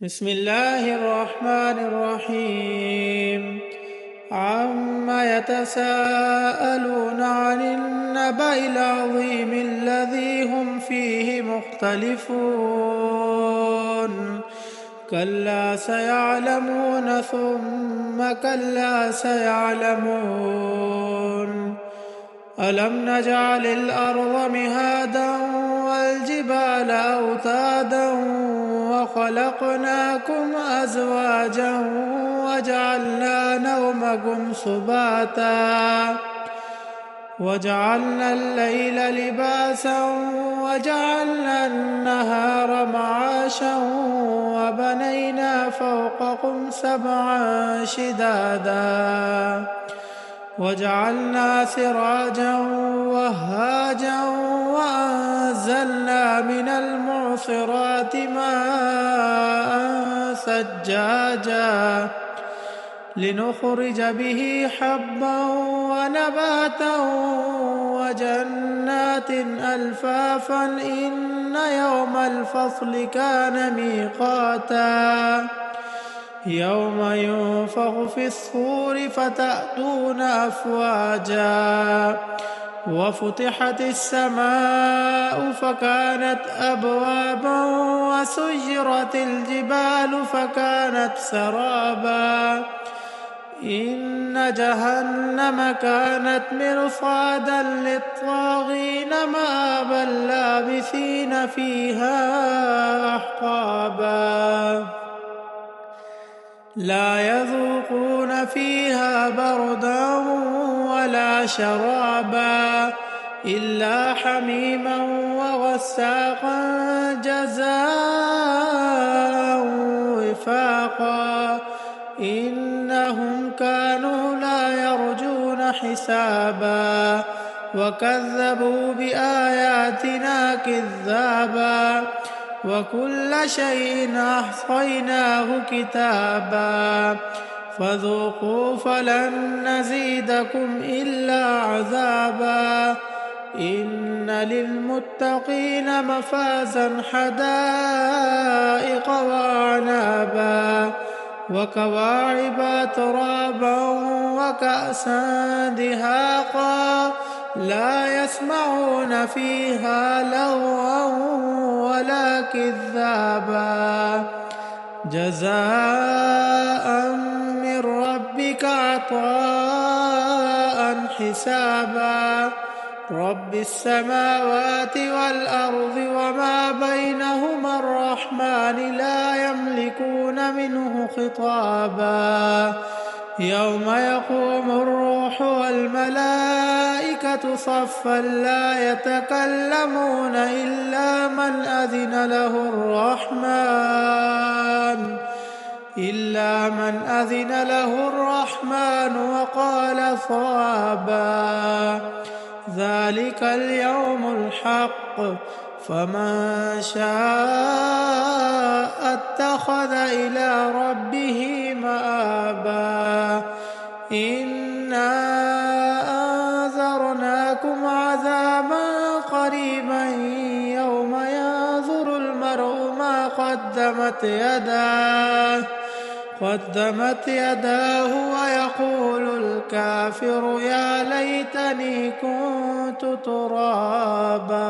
بسم الله الرحمن الرحيم. عما يتساءلون عن النبأ العظيم الذي هم فيه مختلفون. كلا سيعلمون ثم كلا سيعلمون. ألم نجعل الأرض مهادا والجبال أوتادا وخلقناكم أزواجا وجعلنا نومكم سباتا وجعلنا الليل لباسا وجعلنا النهار معاشا وبنينا فوقكم سبعا شدادا وجعلنا سراجا وهاجا وأنزلنا من المعصرات ماء ثجاجا لنخرج به حبا ونباتا وجنات ألفافا إن يوم الفصل كان ميقاتا يوم ينفخ في الصور فتأتون أفواجا وفتحت السماء فكانت أبوابا وسيرت الجبال فكانت سرابا إن جهنم كانت مرصادا للطاغين مآبا لابثين فيها أحقابا لا يذوقون فيها بردا ولا شرابا إلا حميما وغساقا جزاء وفاقا إنهم كانوا لا يرجون حسابا وكذبوا بآياتنا كذابا وكل شيء أحصيناه كتابا فذوقوا فلن نزيدكم إلا عذابا إن للمتقين مفازا حدائق وأعنابا وكواعب ترابا وكأسا دهاقا لا يسمعون فيها لغوا ولا كذابا جزاء من ربك عطاء حسابا رب السماوات والأرض وما بينهما الرحمن لا يملكون منه خطابا يوم يقوم الروح والملائكة صفا لا يتكلمون إلا من أذن له الرحمن وقال صوابا ذلك اليوم الحق فمن شاء اتخذ إلى ربه مآبا إنا أنذرناكم عذابا قريبا يوم ينظر المرء ما قدمت يداه ويقول الكافر يا ليتني كنت ترابا.